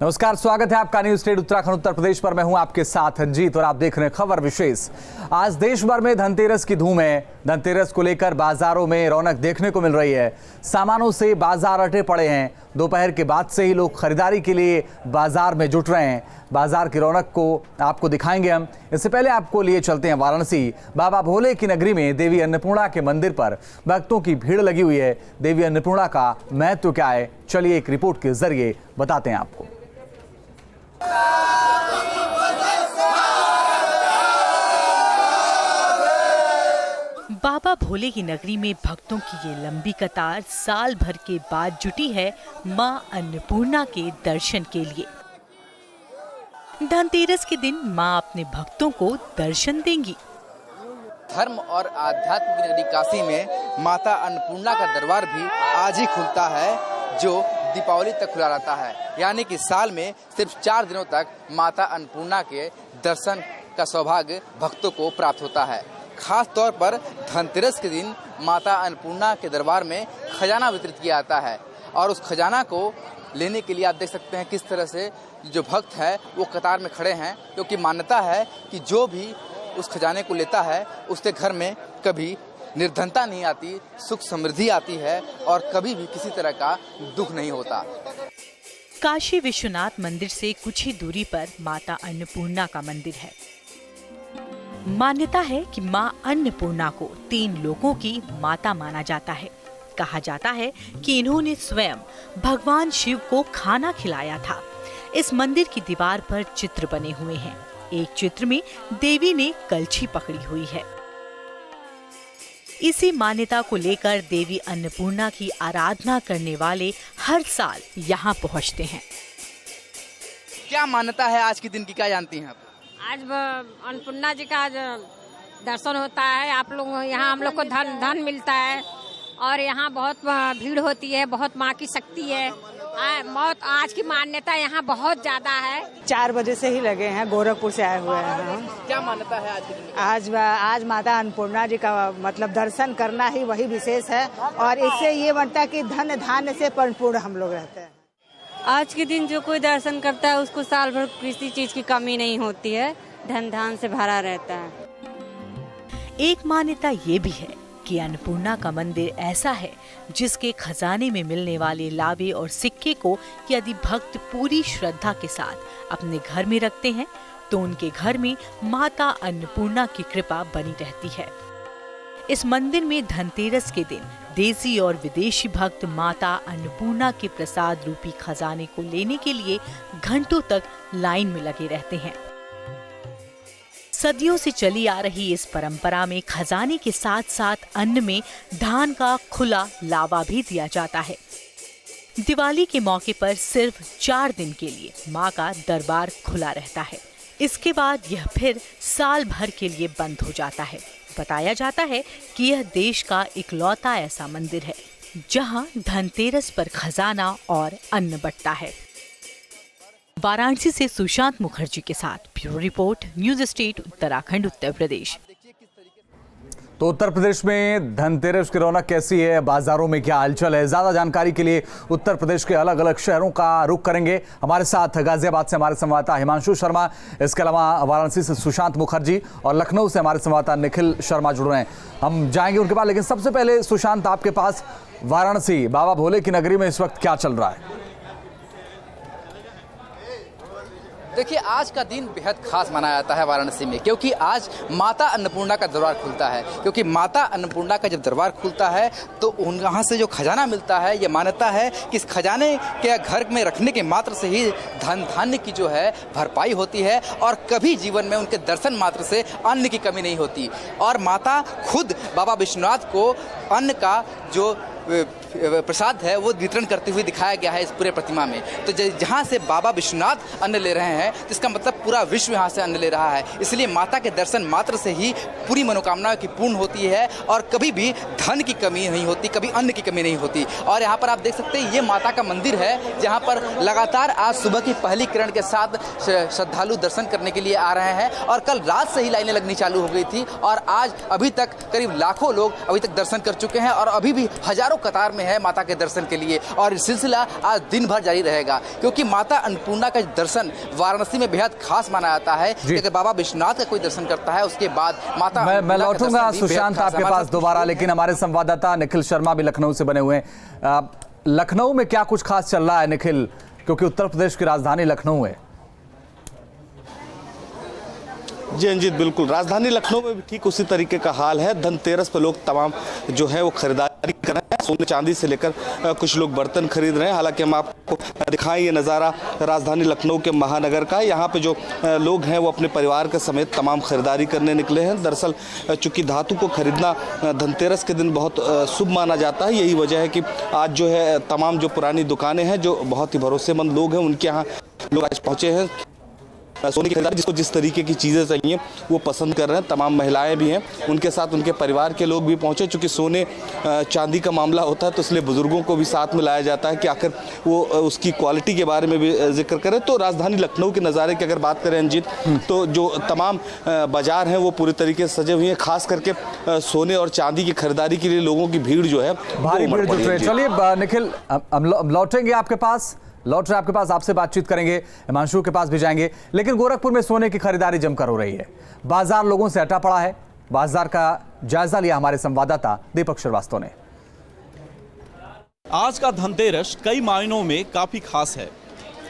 नमस्कार, स्वागत है आपका न्यूज स्टेट उत्तराखंड उत्तर प्रदेश पर। मैं हूं आपके साथ रंजीत और आप देख रहे हैं खबर विशेष। आज देश भर में धनतेरस की धूम है। धनतेरस को लेकर बाजारों में रौनक देखने को मिल रही है। सामानों से बाजार अटे पड़े हैं। दोपहर के बाद से ही लोग खरीदारी के लिए बाजार में जुट रहे हैं। बाजार की रौनक को आपको दिखाएंगे हम। इससे पहले आपको लिए चलते हैं वाराणसी। बाबा भोले की नगरी में देवी अन्नपूर्णा के मंदिर पर भक्तों की भीड़ लगी हुई है। देवी अन्नपूर्णा का महत्व क्या है, चलिए एक रिपोर्ट के जरिए बताते हैं आपको। बाबा भोले की नगरी में भक्तों की ये लंबी कतार साल भर के बाद जुटी है मां अन्नपूर्णा के दर्शन के लिए। धनतेरस के दिन मां अपने भक्तों को दर्शन देंगी। धर्म और आध्यात्म की नगरी काशी में माता अन्नपूर्णा का दरबार भी आज ही खुलता है, जो दीपावली तक खुला रहता है। यानी कि साल में सिर्फ 4 दिनों तक माता अन्नपूर्णा के दर्शन का सौभाग्य भक्तों को प्राप्त होता है। खास तौर पर धनतेरस के दिन माता अन्नपूर्णा के दरबार में खजाना वितरित किया जाता है और उस खजाना को लेने के लिए आप देख सकते हैं किस तरह से जो भक्त है वो कतार में खड़े हैं, क्योंकि मान्यता है कि जो भी उस खजाने को लेता है उसके घर में कभी निर्धनता नहीं आती, सुख समृद्धि आती है और कभी भी किसी तरह का दुख नहीं होता। काशी विश्वनाथ मंदिर से कुछ ही दूरी पर माता अन्नपूर्णा का मंदिर है। मान्यता है कि मां अन्नपूर्णा को 3 लोकों की माता माना जाता है। कहा जाता है कि इन्होंने स्वयं भगवान शिव को खाना खिलाया था। इस मंदिर की दीवार पर चित्र बने हुए हैं। एक चित्र में देवी ने कलछी पकड़ी हुई है। इसी मान्यता को लेकर देवी अन्नपूर्णा की आराधना करने वाले हर साल यहाँ पहुँचते हैं। क्या मान्यता है आज के दिन की, क्या जानती हैं आप? आज अन्नपूर्णा जी का आज दर्शन होता है। आप लोग यहाँ हम लोग को धन मिलता है और यहाँ बहुत भीड़ होती है। बहुत माँ की शक्ति है। मौत आज की मान्यता यहाँ बहुत ज्यादा है। 4 बजे से ही लगे हैं, गोरखपुर से आए हुए हैं हम। क्या मान्यता है आज के दिन? आज माता अन्नपूर्णा जी का मतलब दर्शन करना ही वही विशेष है और इससे ये बनता है कि धन धान्य से परिपूर्ण हम लोग रहते हैं। आज के दिन जो कोई दर्शन करता है उसको साल भर किसी चीज की कमी नहीं होती है, धन धान से भरा रहता है। एक मान्यता ये भी है कि अन्नपूर्णा का मंदिर ऐसा है जिसके खजाने में मिलने वाले लावे और सिक्के को यदि भक्त पूरी श्रद्धा के साथ अपने घर में रखते हैं तो उनके घर में माता अन्नपूर्णा की कृपा बनी रहती है। इस मंदिर में धनतेरस के दिन देसी और विदेशी भक्त माता अन्नपूर्णा के प्रसाद रूपी खजाने को लेने के लिए घंटों तक लाइन में लगे रहते हैं। सदियों से चली आ रही इस परंपरा में खजाने के साथ साथ अन्न में धान का खुला लावा भी दिया जाता है। दिवाली के मौके पर सिर्फ 4 दिन के लिए मां का दरबार खुला रहता है। इसके बाद यह फिर साल भर के लिए बंद हो जाता है। बताया जाता है कि यह देश का इकलौता ऐसा मंदिर है जहां धनतेरस पर खजाना और अन्न बंटता है। वाराणसी से सुशांत मुखर्जी के साथ bureau report, news state Uttarakhand Uttar Pradesh. तो उत्तर प्रदेश में धनतेरस की रौनक कैसी है, बाजारों में क्या हलचल है, ज्यादा जानकारी के लिए उत्तर प्रदेश के अलग अलग शहरों का रुख करेंगे। हमारे साथ गाजियाबाद से हमारे संवाददाता हिमांशु शर्मा, इसके अलावा वाराणसी से सुशांत मुखर्जी और लखनऊ से हमारे संवाददाता निखिल शर्मा जुड़ रहे हैं। हम जाएंगे उनके पास, लेकिन सबसे पहले सुशांत, आपके पास वाराणसी बाबा भोले की नगरी में इस वक्त क्या चल रहा है? देखिए, आज का दिन बेहद खास मनाया जाता है वाराणसी में, क्योंकि आज माता अन्नपूर्णा का दरबार खुलता है। क्योंकि माता अन्नपूर्णा का जब दरबार खुलता है तो वहाँ से जो खजाना मिलता है, ये मान्यता है कि इस खजाने के घर में रखने के मात्र से ही धन धान्य की जो है भरपाई होती है और कभी जीवन में उनके दर्शन मात्र से अन्न की कमी नहीं होती। और माता खुद बाबा विश्वनाथ को अन्न का जो प्रसाद है वो वितरण करते हुए दिखाया गया है इस पूरे प्रतिमा में। तो जहाँ से बाबा विश्वनाथ अन्न ले रहे हैं तो इसका मतलब पूरा विश्व यहाँ से अन्न ले रहा है। इसलिए माता के दर्शन मात्र से ही पूरी मनोकामना की पूर्ण होती है और कभी भी धन की कमी नहीं होती, कभी अन्न की कमी नहीं होती। और यहाँ पर आप देख सकते हैं ये माता का मंदिर है जहाँ पर लगातार आज सुबह की पहली किरण के साथ श्रद्धालु दर्शन करने के लिए आ रहे हैं और कल रात से ही लाइनें लगनी चालू हो गई थी और आज अभी तक करीब लाखों लोग अभी तक दर्शन कर चुके हैं और अभी भी हजारों कतार में हैं माता के दर्शन के लिए और ये सिलसिला आज दिन भर जारी रहेगा, क्योंकि माता अन्नपूर्णा का दर्शन वाराणसी में बेहद खास माना जाता है। अगर बाबा विश्वनाथ का कोई दर्शन करता है उसके बाद माता मैं लौटूंगा सुशांत आपके पास दोबारा, लेकिन हमारे संवाददाता निखिल शर्मा भी लखनऊ से बने हुए हैं। लखनऊ में क्या कुछ खास चल रहा है निखिल, क्योंकि उत्तर प्रदेश की राजधानी लखनऊ है। जी अंजित, बिल्कुल राजधानी लखनऊ में भी ठीक उसी तरीके का हाल है। धनतेरस पर लोग तमाम जो है वो खरीदारी कर रहे हैं, सोने चांदी से लेकर कुछ लोग बर्तन खरीद रहे हैं। हालांकि हम आपको दिखाएं ये नज़ारा राजधानी लखनऊ के महानगर का। यहाँ पे जो लोग हैं वो अपने परिवार के समेत तमाम खरीदारी करने निकले हैं। दरअसल चूँकि धातु को खरीदना धनतेरस के दिन बहुत शुभ माना जाता है, यही वजह है कि आज जो है तमाम जो पुरानी दुकानें हैं, जो बहुत ही भरोसेमंद लोग हैं, उनके यहाँ लोग आज पहुँचे हैं सोने की खरीदारी, जिसको जिस तरीके की चीज़ें चाहिए वो पसंद कर रहे हैं। तमाम महिलाएं भी हैं, उनके साथ उनके परिवार के लोग भी पहुंचे। चूँकि सोने चांदी का मामला होता है तो इसलिए बुजुर्गों को भी साथ में लाया जाता है कि आखिर वो उसकी क्वालिटी के बारे में भी जिक्र करें। तो राजधानी लखनऊ के नज़ारे की अगर बात करें अंजित, तो जो तमाम बाजार हैं वो पूरी तरीके से सजे हुए हैं। खास करके सोने और चांदी की खरीदारी के लिए लोगों की भीड़ जो है भारी भीड़ जुट रही है। चलिए निखिल, हम लौटेंगे आपके पास, लौट रहे आपके पास, आपसे बातचीत करेंगे, हिमांशु के पास भी जाएंगे। लेकिन गोरखपुर में सोने की खरीदारी जमकर हो रही है, बाजार लोगों से हटा पड़ा है। बाजार का जायजा लिया हमारे संवाददाता दीपक श्रीवास्तव ने। आज का धनतेरस कई मायनों में काफी खास है,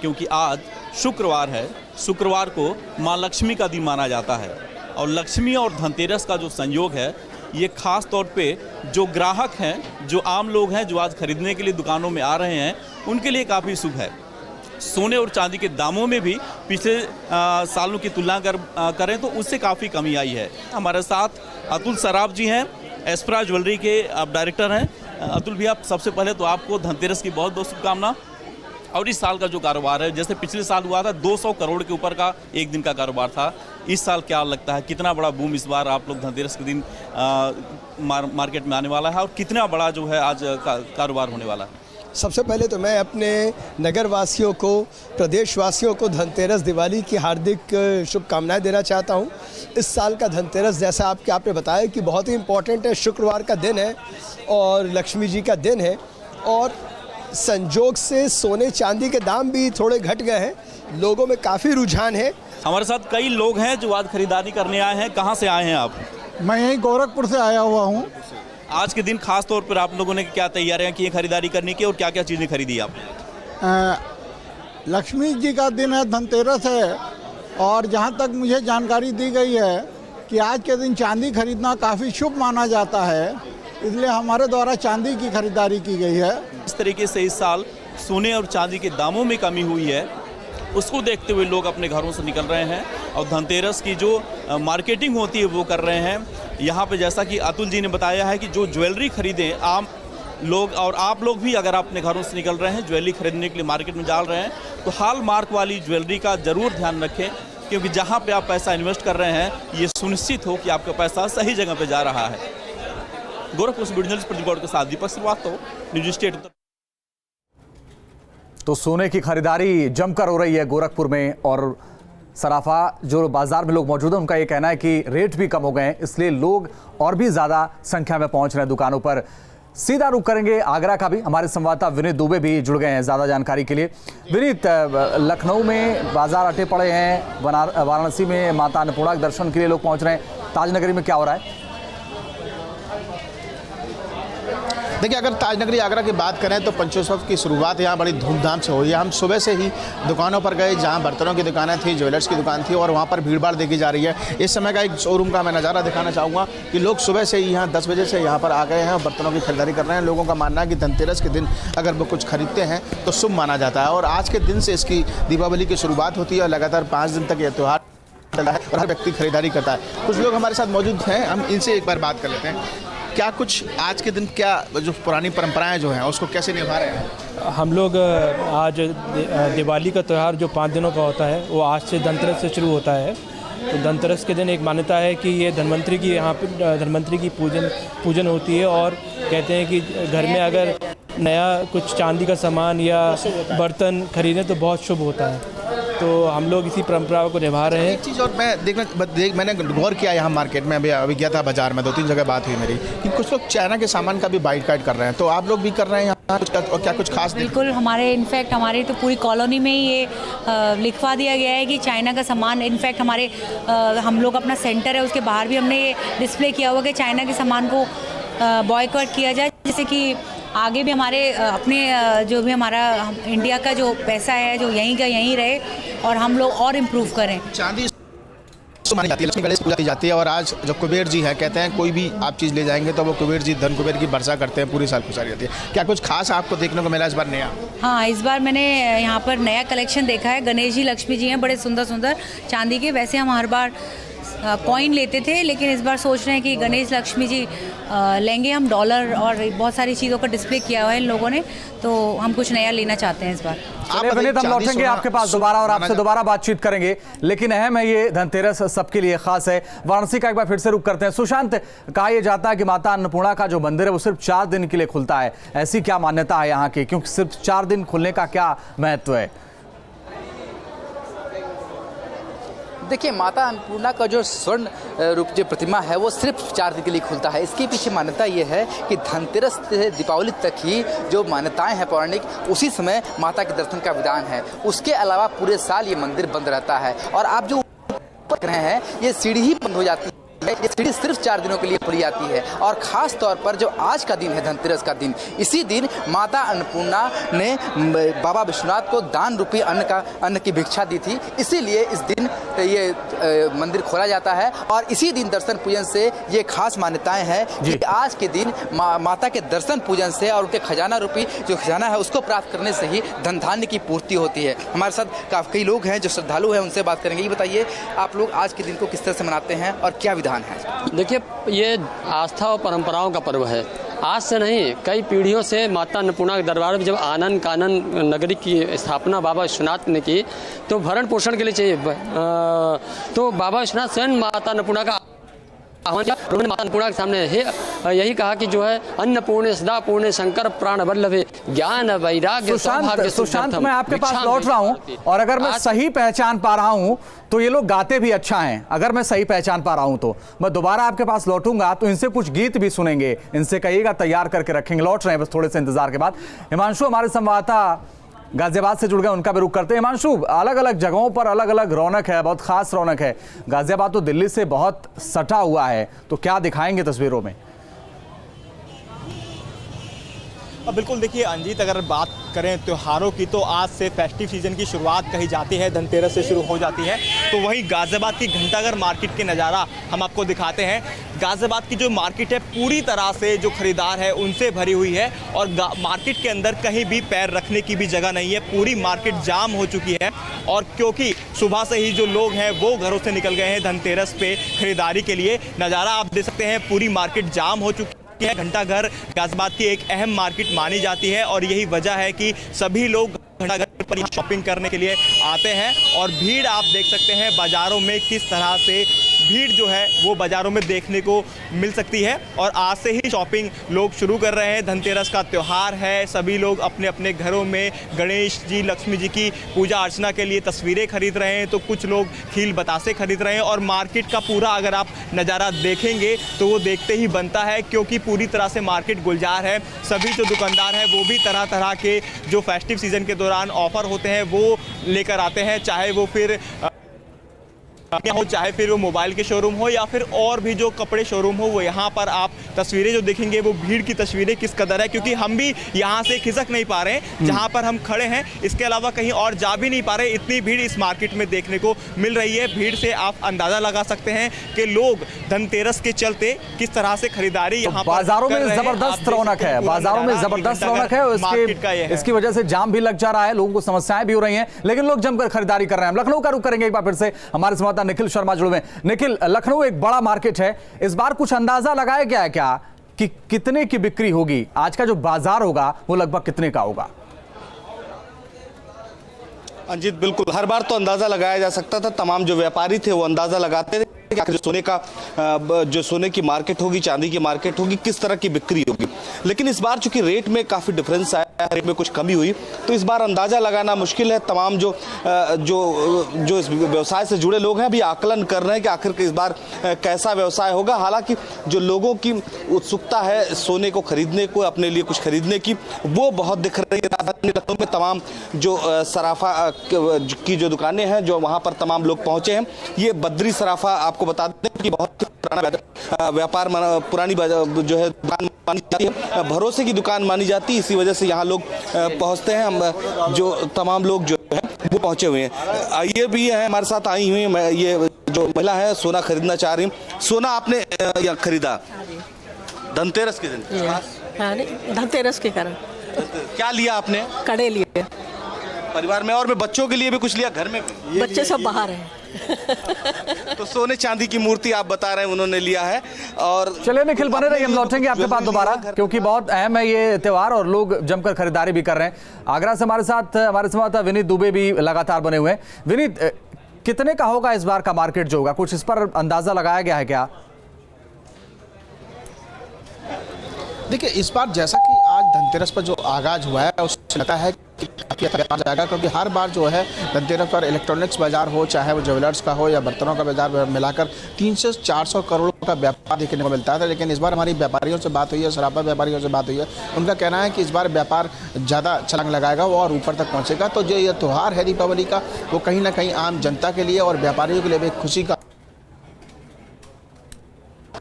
क्योंकि आज शुक्रवार है। शुक्रवार को मां लक्ष्मी का दिन माना जाता है और लक्ष्मी और धनतेरस का जो संयोग है, ये खास तौर पे जो ग्राहक हैं, जो आम लोग हैं, जो आज खरीदने के लिए दुकानों में आ रहे हैं, उनके लिए काफ़ी शुभ है। सोने और चांदी के दामों में भी पिछले सालों की तुलना करें तो उससे काफ़ी कमी आई है। हमारे साथ अतुल सराफ जी हैं, एस्प्रा ज्वेलरी के आप डायरेक्टर हैं। अतुल भैया, सबसे पहले तो आपको धनतेरस की बहुत बहुत शुभकामना। और इस साल का जो कारोबार है, जैसे पिछले साल हुआ था 200 करोड़ के ऊपर का एक दिन का कारोबार था, इस साल क्या लगता है कितना बड़ा बूम इस बार आप लोग धनतेरस के दिन मार्केट में आने वाला है और कितना बड़ा जो है आज कारोबार होने वाला है? सबसे पहले तो मैं अपने नगर वासियों को, प्रदेशवासियों को धनतेरस दिवाली की हार्दिक शुभकामनाएं देना चाहता हूं। इस साल का धनतेरस जैसा आपने बताया कि बहुत ही इम्पोर्टेंट है, शुक्रवार का दिन है और लक्ष्मी जी का दिन है और संजोग से सोने चांदी के दाम भी थोड़े घट गए हैं, लोगों में काफ़ी रुझान है। हमारे साथ कई लोग हैं जो आज खरीदारी करने आए हैं। कहाँ से आए हैं आप? मैं यहीं गोरखपुर से आया हुआ हूँ। आज के दिन खास तौर पर आप लोगों ने क्या तैयारियां की खरीदारी करने की और क्या क्या चीज़ें खरीदी आपने? लक्ष्मी जी का दिन है, धनतेरस है और जहाँ तक मुझे जानकारी दी गई है कि आज के दिन चांदी खरीदना काफ़ी शुभ माना जाता है, इसलिए हमारे द्वारा चांदी की खरीदारी की गई है। इस तरीके से इस साल सोने और चांदी के दामों में कमी हुई है, उसको देखते हुए लोग अपने घरों से निकल रहे हैं और धनतेरस की जो मार्केटिंग होती है वो कर रहे हैं। यहाँ पे जैसा कि अतुल जी ने बताया है कि जो ज्वेलरी खरीदें आम लोग और आप लोग भी अगर अपने घरों से निकल रहे हैं ज्वेलरी खरीदने के लिए मार्केट में जा रहे हैं तो हॉल मार्क वाली ज्वेलरी का ज़रूर ध्यान रखें, क्योंकि जहाँ पे आप पैसा इन्वेस्ट कर रहे हैं ये सुनिश्चित हो कि आपका पैसा सही जगह पे जा रहा है। गोरखपुर से जर्नलिस्ट प्रतिगौड़ के साथ दीपक श्रीवास्तव, न्यूज स्टेट। तो सोने की खरीदारी जमकर हो रही है गोरखपुर में और सराफा जो बाजार में लोग मौजूद हैं उनका ये कहना है कि रेट भी कम हो गए हैं, इसलिए लोग और भी ज़्यादा संख्या में पहुंच रहे हैं दुकानों पर। सीधा रुख करेंगे आगरा का भी, हमारे संवाददाता विनीत दुबे भी जुड़ गए हैं ज़्यादा जानकारी के लिए। विनीत, लखनऊ में बाजार अटे पड़े हैं, वाराणसी में माता अन्नपूर्णा के दर्शन के लिए लोग पहुँच रहे हैं, ताजनगरी में क्या हो रहा है? देखिए, अगर ताजनगरी आगरा की बात करें तो पंचोत्सव की शुरुआत यहाँ बड़ी धूमधाम से हुई है। हम सुबह से ही दुकानों पर गए, जहाँ बर्तनों की दुकानें थी, ज्वेलर्स की दुकान थी और वहाँ पर भीड़ भाड़ देखी जा रही है। इस समय का एक शोरूम का मैं नज़ारा दिखाना चाहूँगा कि लोग सुबह से ही यहाँ 10 बजे से यहाँ पर आ गए हैं और बर्तनों की खरीदारी कर रहे हैं। लोगों का मानना है कि धनतेरस के दिन अगर वो कुछ खरीदते हैं तो शुभ माना जाता है और आज के दिन से इसकी दीपावली की शुरुआत होती है और लगातार 5 दिन तक यह त्यौहार चला है और हर व्यक्ति खरीदारी करता है। कुछ लोग हमारे साथ मौजूद हैं, हम इनसे एक बार बात कर लेते हैं। क्या कुछ आज के दिन क्या जो पुरानी परंपराएं जो हैं उसको कैसे निभा रहे हैं? हम लोग आज दिवाली का त्यौहार जो 5 दिनों का होता है वो आज से धनतेरस से शुरू होता है। तो धनतेरस के दिन एक मान्यता है कि ये धन्वंतरी की यहाँ पे धन्वंतरी की पूजन होती है और कहते हैं कि घर में अगर नया कुछ चांदी का सामान या बर्तन खरीदें तो बहुत शुभ होता है। तो हम लोग इसी परंपरा को निभा रहे हैं। एक चीज़ और मैंने गौर किया यहाँ मार्केट में, अभी गया था बाजार में, 2-3 जगह बात हुई मेरी कि कुछ लोग चाइना के सामान का भी बाइकाट कर रहे हैं, तो आप लोग भी कर रहे हैं यहाँ और क्या कुछ खास? बिल्कुल, हमारे इनफैक्ट हमारे तो पूरी कॉलोनी में ही ये लिखवा दिया गया है कि चाइना का सामान, इनफैक्ट हमारे हम लोग अपना सेंटर है उसके बाहर भी हमने ये डिस्प्ले किया हुआ कि चाइना के सामान को बॉयकॉट किया जाए, जैसे कि आगे भी हमारे अपने जो भी हमारा इंडिया का जो पैसा है जो यहीं का यहीं रहे और हम लोग और इम्प्रूव करें। चांदी मानी जाती है, लक्ष्मी गणेश पूजा की जाती है और आज जो कुबेर जी हैं, कहते हैं कोई भी आप चीज़ ले जाएंगे तो वो कुबेर जी धन कुबेर की वर्षा करते हैं, पूरी साल खुशहाली रहती है। क्या कुछ खास आपको देखने को मिला इस बार नया? हाँ, इस बार मैंने यहाँ पर नया कलेक्शन देखा है। गणेश जी लक्ष्मी जी हैं बड़े सुंदर सुंदर चांदी के। वैसे हम हर बार कॉइन लेते थे, लेकिन इस बार सोच रहे हैं कि गणेश लक्ष्मी जी लेंगे हम, डॉलर और बहुत सारी चीज़ों का डिस्प्ले किया हुआ है इन लोगों ने, तो हम कुछ नया लेना चाहते हैं इस बार। विनीत, हम लौटेंगे आपके पास दोबारा और आपसे दोबारा बातचीत करेंगे, लेकिन अहम है ये धनतेरस सबके लिए खास है। वाराणसी का एक बार फिर से रुक करते हैं। सुशांत, कहा यह जाता है कि माता अन्नपूर्णा का जो मंदिर है वो सिर्फ 4 दिन के लिए खुलता है, ऐसी क्या मान्यता है यहाँ की, क्योंकि सिर्फ 4 दिन खुलने का क्या महत्व है? देखिए, माता अन्नपूर्णा का जो स्वर्ण रूप जो प्रतिमा है वो सिर्फ 4 दिन के लिए खुलता है। इसके पीछे मान्यता ये है कि धनतेरस से दीपावली तक ही जो मान्यताएं हैं पौराणिक, उसी समय माता के दर्शन का विधान है। उसके अलावा पूरे साल ये मंदिर बंद रहता है। और आप जो देख रहे हैं ये सीढ़ी ही बंद हो जाती है, ये सीढ़ी सिर्फ 4 दिनों के लिए खुली जाती है। और खास तौर पर जो आज का दिन है धनतेरस का दिन, इसी दिन माता अन्नपूर्णा ने बाबा विश्वनाथ को दान रूपी अन्न की भिक्षा दी थी, इसीलिए इस दिन ये मंदिर खोला जाता है। और इसी दिन दर्शन पूजन से ये खास मान्यताएं हैं कि आज के दिन माता के दर्शन पूजन से और उनके खजाना रूपी जो खजाना है उसको प्राप्त करने से ही धन धान्य की पूर्ति होती है। हमारे साथ काफ़ी लोग हैं जो श्रद्धालु हैं, उनसे बात करेंगे। ये बताइए, आप लोग आज के दिन को किस तरह से मनाते हैं और क्या विधान है? देखिए, ये आस्था और परंपराओं का पर्व है। आज से नहीं, कई पीढ़ियों से माता अन्नपूर्णा के दरबार में जब आनंद कानन नगरी की स्थापना बाबा विश्वनाथ ने की तो भरण पोषण के लिए चाहिए, तो बाबा विश्वनाथ स्वयं माता अन्नपूर्णा का उन्होंने माता अन्नपूर्णा के सामने यही कहा कि जो है अन्नपूर्णे सदा पूर्णे शंकर प्राण वल्लभे ज्ञान वैराग्य सौभाग्य। सुशांत, मैं आपके पास लौट रहा हूं और अगर मैं सही पहचान पा रहा हूं तो ये लोग गाते भी अच्छा हैं। अगर मैं सही पहचान पा रहा हूं तो मैं दोबारा आपके पास लौटूंगा तो इनसे कुछ गीत भी सुनेंगे, इनसे कहिएगा तैयार करके रखेंगे। लौट रहे हैं बस थोड़े से इंतजार के बाद। हिमांशु हमारे संवाददाता गाजियाबाद से जुड़ गए, उनका भी रुख करते हैं। हिमांशु, अलग अलग जगहों पर अलग अलग रौनक है, बहुत खास रौनक है। गाजियाबाद तो दिल्ली से बहुत सटा हुआ है, तो क्या दिखाएंगे तस्वीरों में? बिल्कुल, देखिए अंजीत, अगर बात करें त्योहारों की तो आज से फेस्टिव सीजन की शुरुआत कही जाती है, धनतेरस से शुरू हो जाती है। तो वहीं गाजियाबाद की घंटाघर मार्केट के नज़ारा हम आपको दिखाते हैं। गाजियाबाद की जो मार्केट है पूरी तरह से जो खरीदार है उनसे भरी हुई है और मार्केट के अंदर कहीं भी पैर रखने की भी जगह नहीं है। पूरी मार्केट जाम हो चुकी है और क्योंकि सुबह से ही जो लोग हैं वो घरों से निकल गए हैं धनतेरस पे खरीदारी के लिए। नज़ारा आप देख सकते हैं, पूरी मार्केट जाम हो चुकी है। घंटाघर गाजियाबाद की एक अहम मार्केट मानी जाती है और यही वजह है कि सभी लोग घंटाघर पर शॉपिंग करने के लिए आते हैं। और भीड़ आप देख सकते हैं बाज़ारों में, किस तरह से भीड़ जो है वो बाज़ारों में देखने को मिल सकती है। और आज से ही शॉपिंग लोग शुरू कर रहे हैं। धनतेरस का त्यौहार है, सभी लोग अपने अपने घरों में गणेश जी लक्ष्मी जी की पूजा अर्चना के लिए तस्वीरें खरीद रहे हैं, तो कुछ लोग खील बतासे खरीद रहे हैं। और मार्केट का पूरा अगर आप नज़ारा देखेंगे तो वो देखते ही बनता है, क्योंकि पूरी तरह से मार्केट गुलजार है। सभी जो दुकानदार हैं वो भी तरह तरह के जो फेस्टिव सीजन के दौरान ऑफर होते हैं वो लेकर आते हैं, चाहे वो फिर हो, चाहे फिर वो मोबाइल के शोरूम हो या फिर और भी जो कपड़े शोरूम हो। वो यहाँ पर आप तस्वीरें जो देखेंगे वो भीड़ की तस्वीरें किस कदर है, क्योंकि हम भी यहाँ से खिसक नहीं पा रहे हैं जहाँ पर हम खड़े हैं। इसके अलावा कहीं और जा भी नहीं पा रहे, इतनी भीड़ इस मार्केट में देखने को मिल रही है। भीड़ से आप अंदाजा लगा सकते हैं कि लोग धनतेरस के चलते किस तरह से खरीदारी यहाँ पर बाजारों में जबरदस्त रौनक है, बाजारों में जबरदस्त रौनक है। इसकी वजह से जाम भी लग जा रहा है, लोगों को समस्याएं भी हो रही हैं, लेकिन लोग जमकर खरीदारी कर रहे हैं। लखनऊ का रुख करेंगे एक बार फिर से, हमारे संवाददाता निखिल शर्मा जुड़े हुए। निखिल, लखनऊ एक बड़ा मार्केट है, इस बार कुछ अंदाजा लगाया गया है क्या कि कितने की बिक्री होगी? आज का जो बाजार होगा वो लगभग कितने का होगा? अंजित, बिल्कुल हर बार तो अंदाजा लगाया जा सकता था, तमाम जो व्यापारी थे वो अंदाजा लगाते थे। कि आखिर सोने का जो सोने की मार्केट होगी, चांदी की मार्केट होगी, किस तरह की बिक्री होगी। लेकिन इस बार चूंकि रेट में काफ़ी डिफरेंस आया, रेट में कुछ कमी हुई, तो इस बार अंदाज़ा लगाना मुश्किल है। तमाम जो इस व्यवसाय से जुड़े लोग हैं अभी आकलन कर रहे हैं कि आखिर इस बार कैसा व्यवसाय होगा। हालांकि जो लोगों की उत्सुकता है सोने को खरीदने को, अपने लिए कुछ खरीदने की, वो बहुत दिख रही है। राजधानी लखनऊ में तमाम जो सराफा की जो दुकानें हैं, जो वहाँ पर तमाम लोग पहुँचे हैं। ये बद्री सराफा आपको बता दें कि बहुत पुराना व्यापार, पुरानी जो है दुकान मानी जाती है, भरोसे की दुकान मानी जाती है। इसी वजह से यहाँ लोग पहुँचते हैं। हम जो तमाम लोग जो है वो पहुँचे हुए हैं। ये भी है हमारे साथ आई हुई हैं, ये जो महिला है सोना खरीदना चाह रही। सोना आपने खरीदा धनतेरस के दिन? धनतेरस के कारण। क्या लिया आपने? कड़े लिए परिवार में, और मैं बच्चों के लिए भी कुछ लिया, घर में भी? बच्चे सब बाहर हैं। तो सोने चांदी की मूर्ति आप बता रहे हैं उन्होंने लिया है। और चलिए निखिल, बने रहिए, हम लौटेंगे आपके पास दोबारा, क्योंकि बहुत अहम है ये त्योहार और लोग जमकर खरीदारी भी कर रहे हैं। आगरा से हमारे साथ हमारे संवाददाता विनीत दुबे भी लगातार बने हुए हैं। विनीत, कितने का होगा इस बार का मार्केट जो होगा, कुछ इस पर अंदाजा लगाया गया है क्या? देखिए, इस बार जैसा कि आज धनतेरस पर जो आगाज हुआ है उससे लगता है कि काफ़ी अच्छा जाएगा, क्योंकि हर बार जो है धनतेरस पर इलेक्ट्रॉनिक्स बाजार हो, चाहे वो ज्वेलर्स का हो या बर्तनों का बाजार, मिलाकर 300 से 400 करोड़ का व्यापार देखने को मिलता था। लेकिन इस बार हमारी व्यापारियों से बात हुई है, सराफा व्यापारियों से बात हुई है, उनका कहना है कि इस बार व्यापार ज़्यादा छलांग लगाएगा वो और ऊपर तक पहुँचेगा। तो जो ये त्यौहार है दीपावली का, वो कहीं ना कहीं आम जनता के लिए और व्यापारियों के लिए भी खुशी का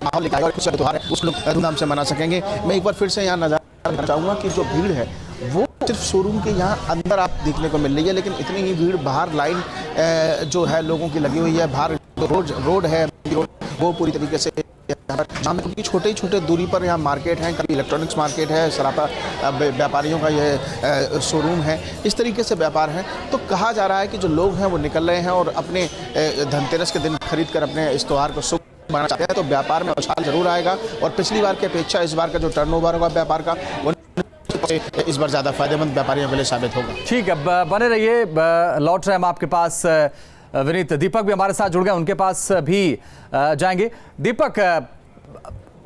माहौल दिखाएगा और कुछ त्यौहार है उस लोग धूमधाम से मना सकेंगे। मैं एक बार फिर से यहाँ नजर देना चाहूँगा कि जो भीड़ है वो सिर्फ शोरूम के यहाँ अंदर आप देखने को मिल रही है, लेकिन इतनी ही भीड़ बाहर लाइन जो है लोगों की लगी हुई है। बाहर रोड है वो पूरी तरीके से छोटे छोटे दूरी पर यहाँ मार्केट है, कभी इलेक्ट्रॉनिक्स मार्केट है, सराफा व्यापारियों का ये शोरूम है, इस तरीके से व्यापार है। तो कहा जा रहा है कि जो लोग हैं वो निकल रहे हैं और अपने धनतेरस के दिन खरीद कर अपने इस त्यौहार को शुभ बनाना चाहते हैं। तो व्यापार में उछाल जरूर आएगा और पिछली बार की अपेक्षा इस बार का जो टर्नओवर होगा व्यापार का वो इस बार ज़्यादा फायदेमंद व्यापारियों के लिए साबित होगा। ठीक है, बने रहिए, लौट रहे हम आपके पास। विनीत, दीपक भी हमारे साथ जुड़ गए, उनके पास भी जाएंगे। दीपक,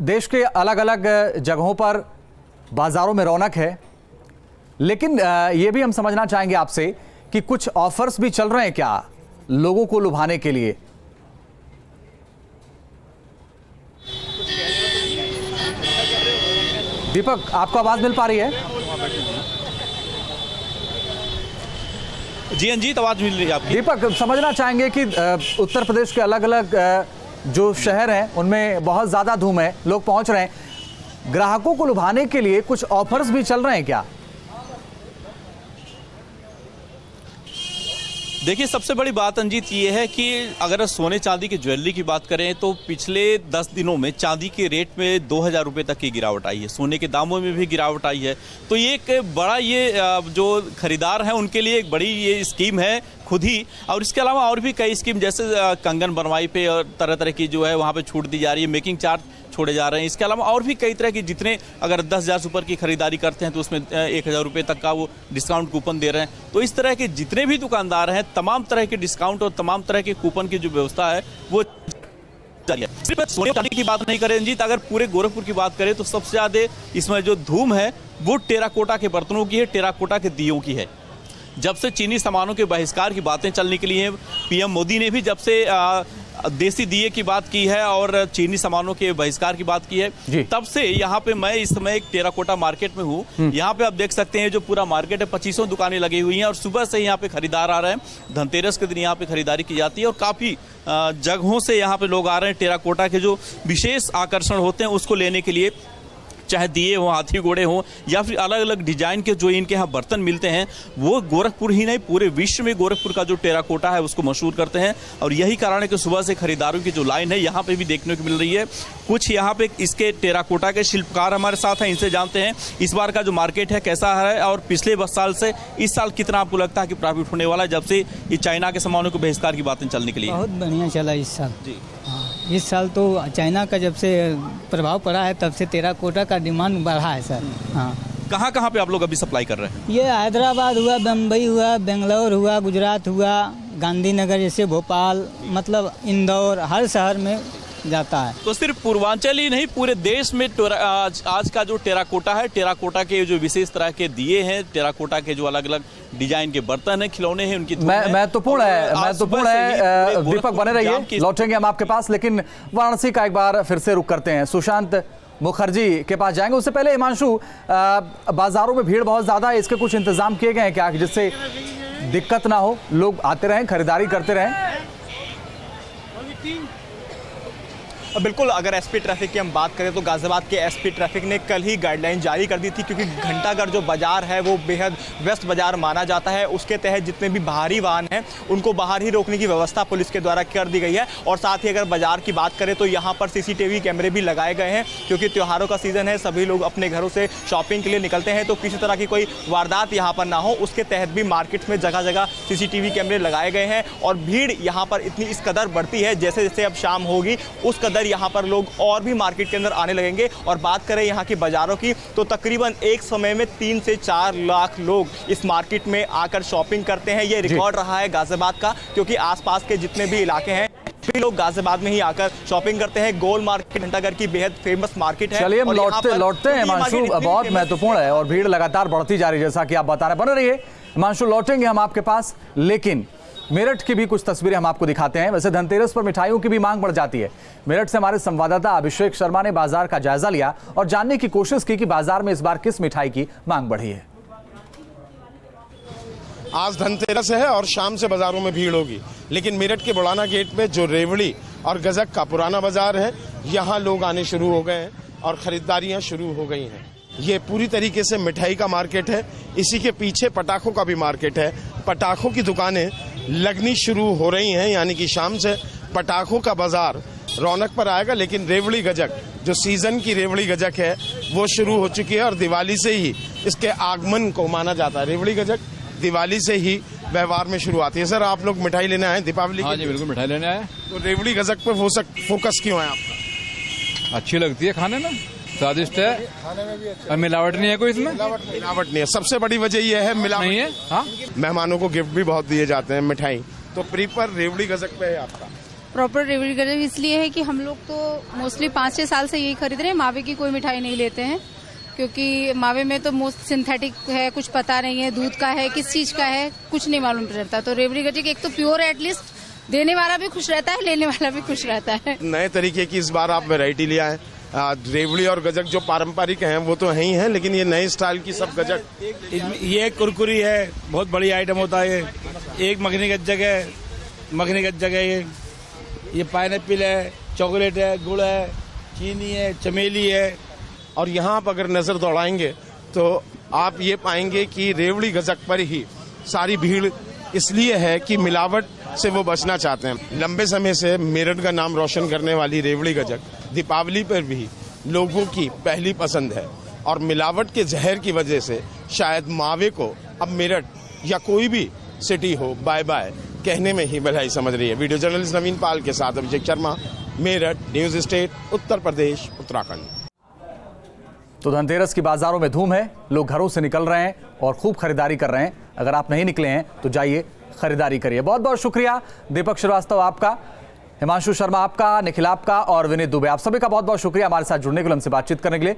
देश के अलग अलग जगहों पर बाजारों में रौनक है, लेकिन ये भी हम समझना चाहेंगे आपसे कि कुछ ऑफर्स भी चल रहे हैं क्या लोगों को लुभाने के लिए? दीपक, आपको आवाज मिल पा रही है? जी अंजीत, आवाज मिल रही है आपकी। दीपक, समझना चाहेंगे कि उत्तर प्रदेश के अलग अलग जो शहर हैं उनमें बहुत ज़्यादा धूम है, लोग पहुंच रहे हैं, ग्राहकों को लुभाने के लिए कुछ ऑफर्स भी चल रहे हैं क्या? देखिए, सबसे बड़ी बात अंजीत ये है कि अगर सोने चांदी की ज्वेलरी की बात करें तो पिछले 10 दिनों में चांदी के रेट में 2000 रुपये तक की गिरावट आई है, सोने के दामों में भी गिरावट आई है। तो ये एक बड़ा ये जो खरीदार हैं उनके लिए एक बड़ी ये स्कीम है खुद ही। और इसके अलावा और भी कई स्कीम, जैसे कंगन बनवाई पे और तरह तरह की जो है वहाँ पे छूट दी जा रही है, मेकिंग चार्ज छोड़े जा रहे हैं। इसके अलावा और भी कई तरह की, जितने अगर 10,000 से ऊपर की खरीदारी करते हैं तो उसमें 1,000 रुपये तक का वो डिस्काउंट कूपन दे रहे हैं। तो इस तरह के जितने भी दुकानदार हैं तमाम तरह के डिस्काउंट और तमाम तरह के कूपन की जो व्यवस्था है वो सिर्फ सोने चांदी की बात नहीं करें रंजीत, अगर पूरे गोरखपुर की बात करें तो सबसे ज्यादा इसमें जो धूम है वो टेराकोटा के बर्तनों की है, टेराकोटा के दियों की है। जब से चीनी सामानों के बहिष्कार की बातें चल निकली हैं, पीएम मोदी ने भी जब से देसी दिए की बात की है और चीनी सामानों के बहिष्कार की बात की है, तब से यहाँ पे मैं इस समय एक टेराकोटा मार्केट में हूँ। यहाँ पे आप देख सकते हैं जो पूरा मार्केट है, 25 दुकानें लगी हुई हैं और सुबह से यहाँ पे खरीदार आ रहे हैं। धनतेरस के दिन यहाँ पे खरीदारी की जाती है और काफ़ी जगहों से यहाँ पे लोग आ रहे हैं टेराकोटा के जो विशेष आकर्षण होते हैं उसको लेने के लिए, चाहे दिए हों, हाथी घोड़े हों या फिर अलग अलग डिजाइन के जो इनके यहाँ बर्तन मिलते हैं, वो गोरखपुर ही नहीं पूरे विश्व में गोरखपुर का जो टेराकोटा है उसको मशहूर करते हैं। और यही कारण है कि सुबह से खरीदारों की जो लाइन है यहाँ पे भी देखने को मिल रही है। कुछ यहाँ पे इसके टेराकोटा के शिल्पकार हमारे साथ हैं, इनसे जानते हैं इस बार का जो मार्केट है कैसा है और पिछले 10 साल से इस साल कितना आपको लगता है कि प्रॉफिट होने वाला है जब से ये चाइना के सामानों को बहिष्कार की बातें चलने के लिए? बहुत बढ़िया चला इस साल जी। इस साल तो चाइना का जब से प्रभाव पड़ा है तब से टेराकोटा का डिमांड बढ़ा है सर। हाँ, कहाँ कहाँ पे आप लोग अभी सप्लाई कर रहे हैं? ये हैदराबाद हुआ, बम्बई हुआ, बेंगलोर हुआ, गुजरात हुआ, गांधीनगर जैसे भोपाल मतलब इंदौर हर शहर में जाता है। तो सिर्फ पूर्वांचल ही नहीं, पूरे देश में आज का जो टेराकोटा है, टेराकोटा के जो विशेष तरह के दिए हैं, टेराकोटा के जो अलग अलग डिजाइन के बर्तन हैं, खिलौने हैं, उनकी महत्वपूर्ण है। दीपक बने रहिए, लौटेंगे हम आपके पास, लेकिन वाराणसी का एक बार फिर से रुख करते हैं। सुशांत मुखर्जी के पास जाएंगे। उससे पहले हिमांशु, बाजारों में भीड़ बहुत ज्यादा है, इसके कुछ इंतजाम किए गए हैं क्या, जिससे दिक्कत ना हो, लोग आते रहें, खरीदारी करते रहें? बिल्कुल, अगर एसपी ट्रैफिक की हम बात करें तो गाजियाबाद के एसपी ट्रैफिक ने कल ही गाइडलाइन जारी कर दी थी, क्योंकि घंटाघर जो बाजार है वो बेहद व्यस्त बाजार माना जाता है। उसके तहत जितने भी बाहरी वाहन हैं उनको बाहर ही रोकने की व्यवस्था पुलिस के द्वारा कर दी गई है। और साथ ही अगर बाजार की बात करें तो यहाँ पर सीसीटीवी कैमरे भी लगाए गए हैं, क्योंकि त्योहारों का सीजन है, सभी लोग अपने घरों से शॉपिंग के लिए निकलते हैं, तो किसी तरह की कोई वारदात यहाँ पर ना हो, उसके तहत भी मार्केट में जगह जगह सीसीटीवी कैमरे लगाए गए हैं। और भीड़ यहाँ पर इतनी इस कदर बढ़ती है, जैसे जैसे अब शाम होगी उस कदर यहाँ पर लोग और भी मार्केट के अंदर आने लगेंगे। और बात करें यहाँ की बाजारों की तो तकरीबन एक समय में 3 से 4 लाख लोग इस मार्केट में आकर शॉपिंग करते हैं। ये रिकॉर्ड रहा है गाजियाबाद का, क्योंकि आसपास के जितने भी इलाके हैं भी लोग गाजियाबाद में ही आकर शॉपिंग करते हैं। गोल मार्केट घंटाघर की बेहद फेमस मार्केट है। चलिए हम लौटते हैं हिमांशु, बहुत महत्वपूर्ण है और भीड़ लगातार बढ़ती जा रही है, जैसा कि आप बता रहे हैं। बने रहिए हिमांशु, लौटेंगे हम आपके पास, लेकिन मेरठ की भी कुछ तस्वीरें हम आपको दिखाते हैं। वैसे धनतेरस पर मिठाइयों की भी मांग बढ़ जाती है। मेरठ से हमारे संवाददाता अभिषेक शर्मा ने बाजार का जायजा लिया और जानने की कोशिश की कि बाजार में इस बार किस मिठाई की मांग बढ़ी है। आज धनतेरस है और शाम से बाजारों में भीड़ होगी, लेकिन मेरठ के बुढ़ाना गेट में जो रेवड़ी और गजक का पुराना बाजार है, यहाँ लोग आने शुरू हो गए हैं और खरीदारियां शुरू हो गई हैं। ये पूरी तरीके से मिठाई का मार्केट है। इसी के पीछे पटाखों का भी मार्केट है। पटाखों की दुकानें लगनी शुरू हो रही हैं, यानी कि शाम से पटाखों का बाजार रौनक पर आएगा। लेकिन रेवड़ी गजक, जो सीजन की रेवड़ी गजक है, वो शुरू हो चुकी है और दिवाली से ही इसके आगमन को माना जाता है। रेवड़ी गजक दिवाली से ही व्यवहार में शुरू आती है। सर, आप लोग मिठाई लेने आए दीपावली? हाँ जी, बिल्कुल मिठाई लेने आए। तो रेवड़ी गजक पर फोकस क्यों है आपका? अच्छी लगती है खाने में, स्वादिष्ट है, खाने में भी अच्छा। मिलावट नहीं है कोई इसमें? मिलावट नहीं है। सबसे बड़ी वजह यह है मिलावट नहीं है। हाँ, मेहमानों को गिफ्ट भी बहुत दिए जाते हैं मिठाई। तो प्रीपर रेवड़ी गजक पे है आपका? प्रॉपर रेवड़ी गजक इसलिए है कि हम लोग तो मोस्टली 5-6 साल से यही खरीद रहे हैं। मावे की कोई मिठाई नहीं लेते हैं, क्योंकि मावे में तो मोस्ट सिंथेटिक है, कुछ पता नहीं है दूध का है किस चीज का है, कुछ नहीं मालूम रहता। तो रेवड़ी गजक एक तो प्योर, एटलीस्ट देने वाला भी खुश रहता है, लेने वाला भी खुश रहता है। नए तरीके की इस बार आप वैरायटी ले आए। रेवड़ी और गजक जो पारंपरिक हैं वो तो है ही हैं, लेकिन ये नए स्टाइल की सब गजक। ये कुरकुरी है, बहुत बड़ी आइटम होता है। एक मखनी गजक है, मखनी गजक है। ये पाइनएप्पल है, चॉकलेट है, गुड़ है, चीनी है, चमेली है। और यहाँ आप अगर नजर दौड़ाएंगे तो आप ये पाएंगे कि रेवड़ी गजक पर ही सारी भीड़ इसलिए है कि मिलावट से वो बचना चाहते हैं। लंबे समय से मेरठ का नाम रोशन करने वाली रेवड़ी गजक दीपावली पर भी लोगों की पहली पसंद है। और मिलावट के जहर की वजह से शायद मावे को अब मेरठ या कोई भी सिटी हो बाय बाय कहने में ही बधाई समझ रही है। वीडियो जर्नलिस्ट नवीन पाल के साथ अभिषेक शर्मा, मेरठ, न्यूज स्टेट, उत्तर प्रदेश, उत्तराखंड। तो धनतेरस की बाजारों में धूम है, लोग घरों से निकल रहे हैं और खूब खरीदारी कर रहे हैं। अगर आप नहीं निकले हैं तो जाइए खरीदारी करिए। बहुत बहुत शुक्रिया दीपक श्रीवास्तव आपका, हिमांशु शर्मा आपका, निखिल आपका और विनीत दुबे, आप सभी का बहुत बहुत शुक्रिया हमारे साथ जुड़ने के लिए, हमसे बातचीत करने के लिए।